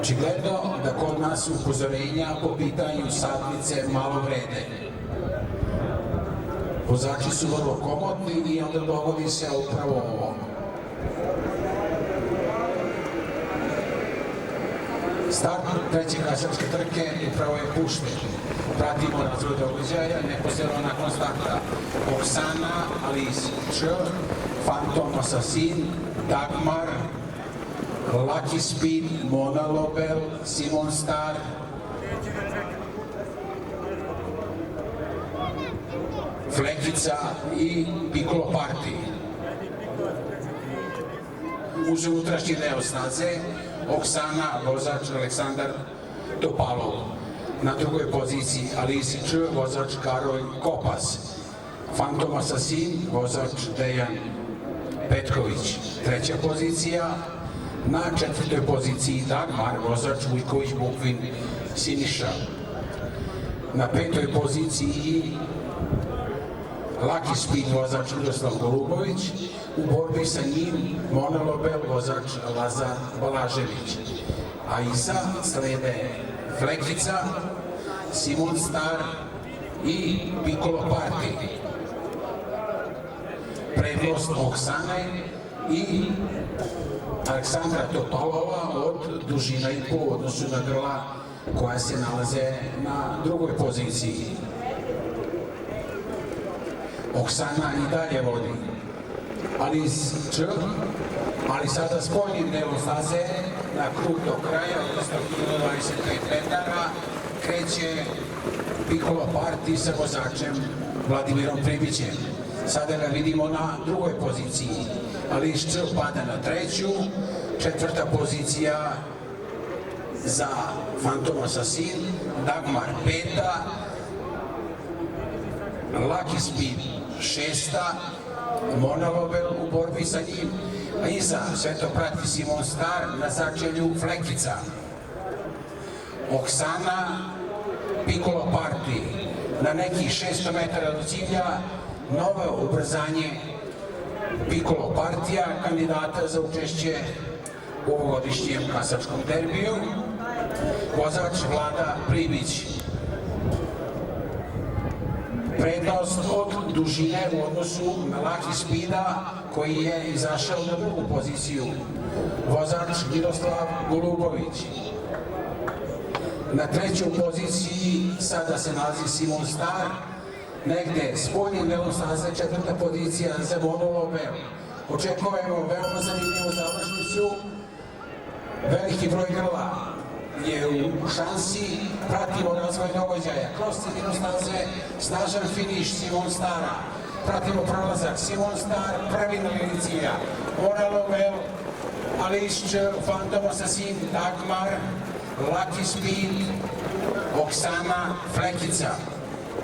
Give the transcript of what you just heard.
Očigledno da kod nas upozorenja po pitanju satnice malo vrede. Vozači su vrlo komotni i onda dogodi se upravo ovo. Start treće kasačke trke upravo je pušten. Pratimo razvoj događaja neposredno nakon starta. Oksana, Alice Č, Phantom Assassin, Dagmar, Lucky Speed, Mona Lobel, Simon Star, Flekica i Piccolo Party. Uz unutrašnji deo staze Oksana, vozač Aleksandar Topalov. Na drugoj poziciji Alice Č, vozač Karol Kopas. Phantom Assassin, vozač Dejan Petković. Treća pozicija. Na četvrtoj poziciji Dagmar, vozač Vujković Bukvin Siniša. Na petoj poziciji Lucky Speed, vozač Miroslav Golubović. U borbi sa njim Mona Lobel, vozač Lazar Balažević. A iza slede Flekica, Simon Star i Piccolo Party. Prednost Oksane i Aleksandra Topalova od dužina i po u odnosu na grla koja se nalaze na drugoj poziciji. Oksana i dalje vodi. Alice Č, ali sada spoljnim delom staze na krug do kraja, odnosno 25 metara, kreće Piccolo Party sa vozačem Vladimirom Pribićem. Sada ga vidimo na drugoj poziciji. Alice Č pada na treću, četvrta pozicija za Phantom Assassin, Dagmar peta, Lucky Speed šesta, Mona Lobel u borbi sa njim, a iza sve to prati Simon Star na začelju Flekica. Oksana, Piccolo Party na nekih 600 metara do cilja, novo ubrzanje Piccolo Partija, kandidata za učešće u ovogodišnjem kasačkom derbiju, vozač Vlada Pribić. Prednost od dužine u odnosu na Lucky Speeda koji je izašao na drugu poziciju, vozač Miroslav Golubović. Na trećoj poziciji sada se nalazi Simon Star, negde spoljnim delom staze četvrta pozicija za Monu Lobel. Očekujemo veoma zanimljivu završnicu, veliki broj grla je u šansi, pratimo razvoj događaja, kroz sredinu staze, snažan finiš Simon Stara, pratimo prolazak Simon Star, prvi na liniji cilja, Mona Lobel, Alice Č, Phantom Assassin, Dagmar, Lucky Speed, Oksana, Flekica.